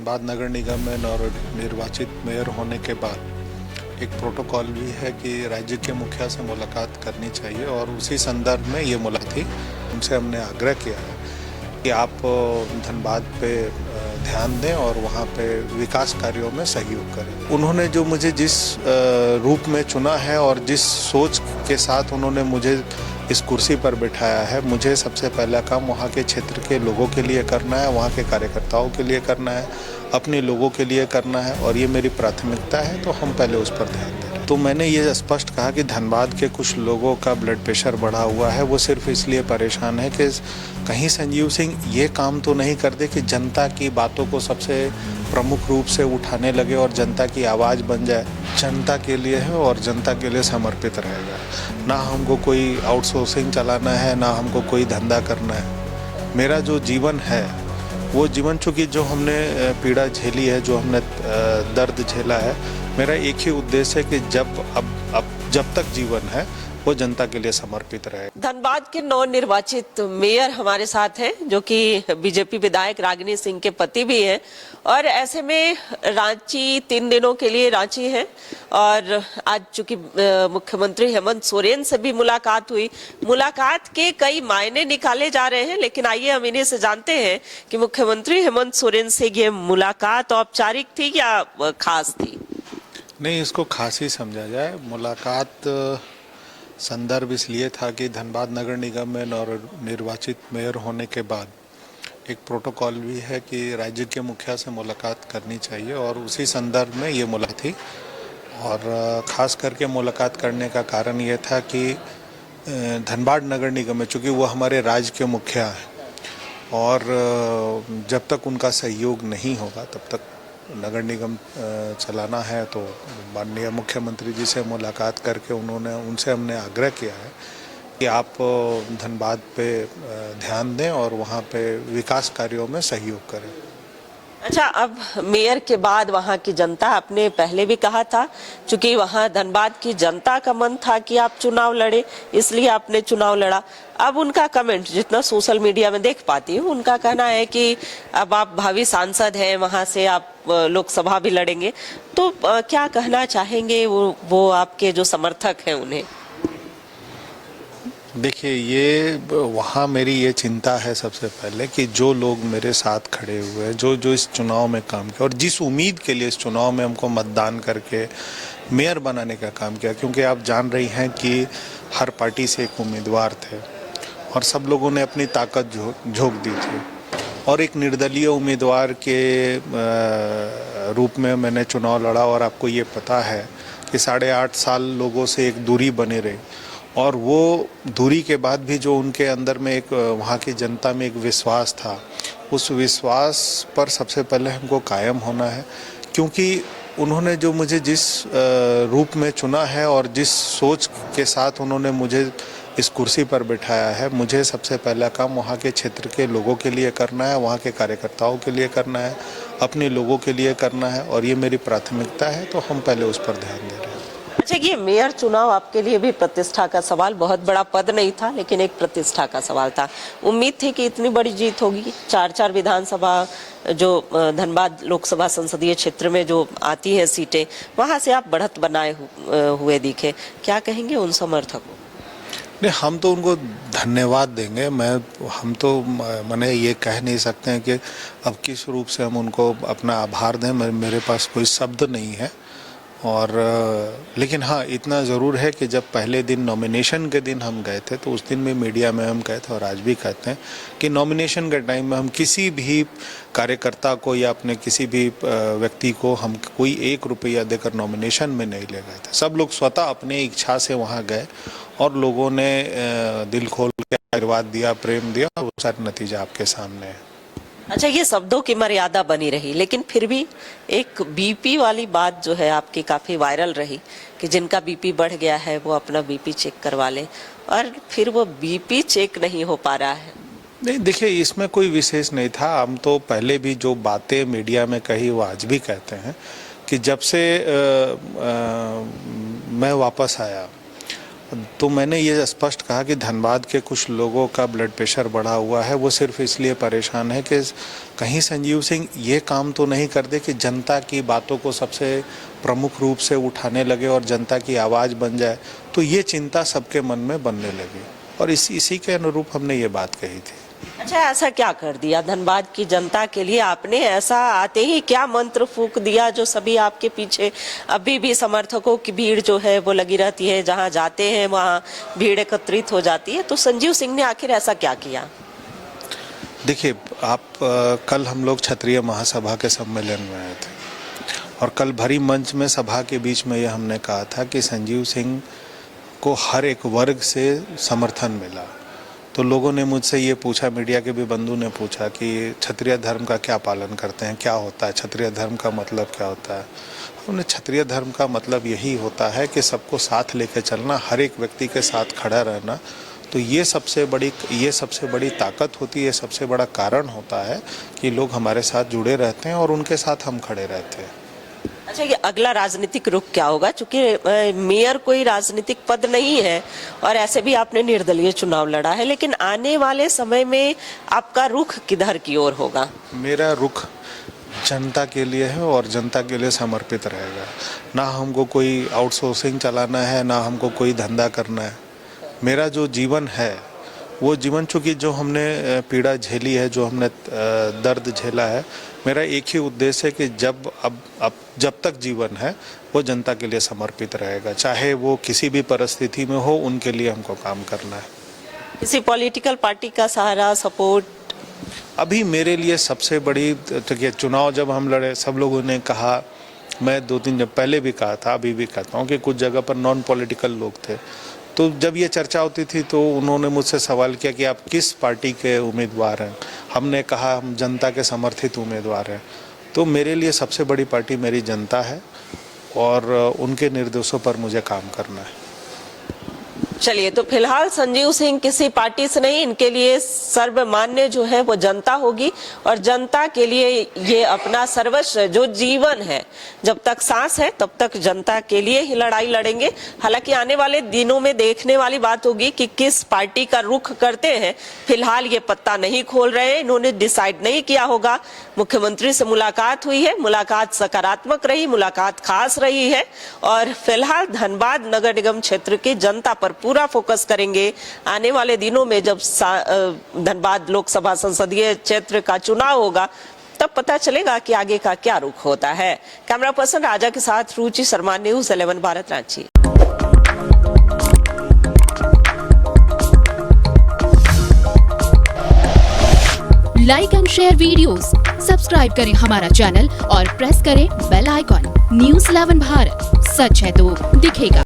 धनबाद नगर निगम में निर्वाचित मेयर होने के बाद एक प्रोटोकॉल भी है कि राज्य के मुखिया से मुलाकात करनी चाहिए और उसी संदर्भ में ये मुलाकात थी। उनसे हमने आग्रह किया है कि आप धनबाद पे ध्यान दें और वहाँ पे विकास कार्यों में सहयोग करें। उन्होंने जो मुझे जिस रूप में चुना है और जिस सोच के साथ उन्होंने मुझे इस कुर्सी पर बिठाया है, मुझे सबसे पहला काम वहाँ के क्षेत्र के लोगों के लिए करना है, वहाँ के कार्यकर्ताओं के लिए करना है, अपने लोगों के लिए करना है और ये मेरी प्राथमिकता है, तो हम पहले उस पर ध्यान दें। तो मैंने ये स्पष्ट कहा कि धनबाद के कुछ लोगों का ब्लड प्रेशर बढ़ा हुआ है, वो सिर्फ इसलिए परेशान है कि कहीं संजीव सिंह ये काम तो नहीं कर दे कि जनता की बातों को सबसे प्रमुख रूप से उठाने लगे और जनता की आवाज़ बन जाए। जनता के लिए है और जनता के लिए समर्पित रहेगा। ना हमको कोई आउटसोर्सिंग चलाना है, ना हमको कोई धंधा करना है। मेरा जो जीवन है वो जीवन, चूँकि जो हमने पीड़ा झेली है, जो हमने दर्द झेला है, मेरा एक ही उद्देश्य है कि जब तक जीवन है वो जनता के लिए समर्पित रहे। धनबाद के नवनिर्वाचित मेयर हमारे साथ हैं, जो कि बीजेपी विधायक रागिनी सिंह के पति भी हैं और ऐसे में रांची 3 दिनों के लिए रांची है और आज चूंकि मुख्यमंत्री हेमंत सोरेन से भी मुलाकात हुई। मुलाकात के कई मायने निकाले जा रहे हैं, लेकिन आइए हम इन्हीं से जानते हैं कि मुख्यमंत्री हेमंत सोरेन से ये मुलाकात औपचारिक थी या खास थी? नहीं, इसको खास ही समझा जाए। मुलाकात संदर्भ इसलिए था कि धनबाद नगर निगम में निर्वाचित मेयर होने के बाद एक प्रोटोकॉल भी है कि राज्य के मुखिया से मुलाकात करनी चाहिए और उसी संदर्भ में ये मुलाकात थी। और ख़ास करके मुलाकात करने का कारण ये था कि धनबाद नगर निगम में, चूँकि वो हमारे राज्य के मुखिया हैं और जब तक उनका सहयोग नहीं होगा तब तक नगर निगम चलाना है, तो माननीय मुख्यमंत्री जी से मुलाकात करके उनसे हमने आग्रह किया है कि आप धनबाद पे ध्यान दें और वहाँ पे विकास कार्यों में सहयोग करें। अच्छा, अब मेयर के बाद वहाँ की जनता, आपने पहले भी कहा था क्योंकि वहाँ धनबाद की जनता का मन था कि आप चुनाव लड़े, इसलिए आपने चुनाव लड़ा। अब उनका कमेंट जितना सोशल मीडिया में देख पाती हूँ, उनका कहना है कि अब आप भावी सांसद हैं, वहाँ से आप लोकसभा भी लड़ेंगे, तो क्या कहना चाहेंगे वो आपके जो समर्थक हैं उन्हें? देखिए, ये वहाँ मेरी ये चिंता है सबसे पहले कि जो लोग मेरे साथ खड़े हुए हैं, जो इस चुनाव में काम किया और जिस उम्मीद के लिए इस चुनाव में हमको मतदान करके मेयर बनाने का काम किया, क्योंकि आप जान रही हैं कि हर पार्टी से एक उम्मीदवार थे और सब लोगों ने अपनी ताकत झोंक दी थी और एक निर्दलीय उम्मीदवार के रूप में मैंने चुनाव लड़ा। और आपको ये पता है कि 8.5 साल लोगों से एक दूरी बनी रही और वो दूरी के बाद भी जो उनके अंदर में एक वहाँ की जनता में एक विश्वास था, उस विश्वास पर सबसे पहले हमको कायम होना है, क्योंकि उन्होंने जो मुझे जिस रूप में चुना है और जिस सोच के साथ उन्होंने मुझे इस कुर्सी पर बिठाया है, मुझे सबसे पहला काम वहाँ के क्षेत्र के लोगों के लिए करना है, वहाँ के कार्यकर्ताओं के लिए करना है, अपने लोगों के लिए करना है और ये मेरी प्राथमिकता है, तो हम पहले उस पर ध्यान दे रहे हैं। अच्छा, ये मेयर चुनाव आपके लिए भी प्रतिष्ठा का सवाल, बहुत बड़ा पद नहीं था लेकिन एक प्रतिष्ठा का सवाल था। उम्मीद थी कि इतनी बड़ी जीत होगी। 4 विधानसभा जो धनबाद लोकसभा संसदीय क्षेत्र में जो आती है सीटें, वहां से आप बढ़त बनाए हुए दिखे। क्या कहेंगे उन समर्थकों? नहीं, हम तो उनको धन्यवाद देंगे। हम तो मैंने ये कह नहीं सकते हैं कि अब किस रूप से हम उनको अपना आभार दें, मेरे पास कोई शब्द नहीं है। और लेकिन हाँ, इतना ज़रूर है कि जब पहले दिन नॉमिनेशन के दिन हम गए थे, तो उस दिन भी मीडिया में हम कहे थे और आज भी कहते हैं कि नॉमिनेशन के टाइम में हम किसी भी कार्यकर्ता को या अपने किसी भी व्यक्ति को हम कोई 1 रुपया देकर नॉमिनेशन में नहीं ले गए थे। सब लोग स्वतः अपने इच्छा से वहाँ गए और लोगों ने दिल खोल के आशीर्वाद दिया, प्रेम दिया और वो सारा नतीजा आपके सामने है। अच्छा, ये शब्दों की मर्यादा बनी रही, लेकिन फिर भी एक बीपी वाली बात जो है आपकी काफी वायरल रही कि जिनका बीपी बढ़ गया है वो अपना बीपी चेक करवा ले, और फिर वो बीपी चेक नहीं हो पा रहा है। नहीं, देखिए, इसमें कोई विशेष नहीं था। हम तो पहले भी जो बातें मीडिया में कही वो आज भी कहते हैं कि जब से मैं वापस आया तो मैंने ये स्पष्ट कहा कि धनबाद के कुछ लोगों का ब्लड प्रेशर बढ़ा हुआ है, वो सिर्फ इसलिए परेशान है कि कहीं संजीव सिंह ये काम तो नहीं कर दे कि जनता की बातों को सबसे प्रमुख रूप से उठाने लगे और जनता की आवाज़ बन जाए। तो ये चिंता सबके मन में बनने लगी और इसी के अनुरूप हमने ये बात कही थी। अच्छा, ऐसा क्या कर दिया धनबाद की जनता के लिए आपने? ऐसा आते ही क्या मंत्र फूंक दिया जो सभी आपके पीछे अभी भी समर्थकों की भीड़ जो है वो लगी रहती है, जहां जाते हैं वहां भीड़ एकत्रित हो जाती है? तो संजीव सिंह ने आखिर ऐसा क्या किया? देखिए, कल हम लोग क्षत्रिय महासभा के सम्मेलन में आए थे और कल भरी मंच में सभा के बीच में यह हमने कहा था कि संजीव सिंह को हर एक वर्ग से समर्थन मिला। तो लोगों ने मुझसे ये पूछा, मीडिया के भी बंधु ने पूछा कि क्षत्रिय धर्म का क्या पालन करते हैं, क्या होता है क्षत्रिय धर्म का मतलब क्या होता है? हमने क्षत्रिय धर्म का मतलब यही होता है कि सबको साथ लेके चलना, हर एक व्यक्ति के साथ खड़ा रहना। तो ये सबसे बड़ी ताकत होती है, ये सबसे बड़ा कारण होता है कि लोग हमारे साथ जुड़े रहते हैं और उनके साथ हम खड़े रहते हैं। अच्छा, ये अगला राजनीतिक रुख क्या होगा? चूंकि मेयर कोई राजनीतिक पद नहीं है और ऐसे भी आपने निर्दलीय चुनाव लड़ा है, लेकिन आने वाले समय में आपका रुख किधर की ओर होगा? मेरा रुख जनता के लिए है और जनता के लिए समर्पित रहेगा। ना हमको कोई आउटसोर्सिंग चलाना है, ना हमको कोई धंधा करना है। मेरा जो जीवन है वो जीवन, चूँकि जो हमने पीड़ा झेली है, जो हमने दर्द झेला है, मेरा एक ही उद्देश्य है कि जब तक जीवन है वो जनता के लिए समर्पित रहेगा, चाहे वो किसी भी परिस्थिति में हो, उनके लिए हमको काम करना है। किसी पॉलिटिकल पार्टी का सहारा, सपोर्ट? अभी मेरे लिए सबसे बड़ी, देखिए चुनाव जब हम लड़े, सब लोगों ने कहा, मैं 2-3 जब पहले भी कहा था, अभी भी कहता हूँ कि कुछ जगह पर नॉन पॉलिटिकल लोग थे, तो जब ये चर्चा होती थी तो उन्होंने मुझसे सवाल किया कि आप किस पार्टी के उम्मीदवार हैं? हमने कहा हम जनता के समर्थित उम्मीदवार हैं। तो मेरे लिए सबसे बड़ी पार्टी मेरी जनता है और उनके निर्देशों पर मुझे काम करना है। चलिए, तो फिलहाल संजीव सिंह किसी पार्टी से नहीं, इनके लिए सर्वमान्य जो है वो जनता होगी और जनता के लिए ये अपना सर्वस्व, जो जीवन है, जब तक सांस है तब तक जनता के लिए ही लड़ाई लड़ेंगे। हालांकि आने वाले दिनों में देखने वाली बात होगी कि किस पार्टी का रुख करते हैं। फिलहाल ये पत्ता नहीं खोल रहे हैं, इन्होंने डिसाइड नहीं किया होगा। मुख्यमंत्री से मुलाकात हुई है, मुलाकात सकारात्मक रही, मुलाकात खास रही है और फिलहाल धनबाद नगर निगम क्षेत्र की जनता पर पूरा फोकस करेंगे। आने वाले दिनों में जब धनबाद लोकसभा संसदीय क्षेत्र का चुनाव होगा तब पता चलेगा कि आगे का क्या रुख होता है। कैमरा पर्सन राजा के साथ Ruchi Sharma, news 11 Bharat, Ranchi. Like and share videos, subscribe करें हमारा चैनल और प्रेस करें बेल आइकॉन। न्यूज़ 11 भारत, सच है तो दिखेगा।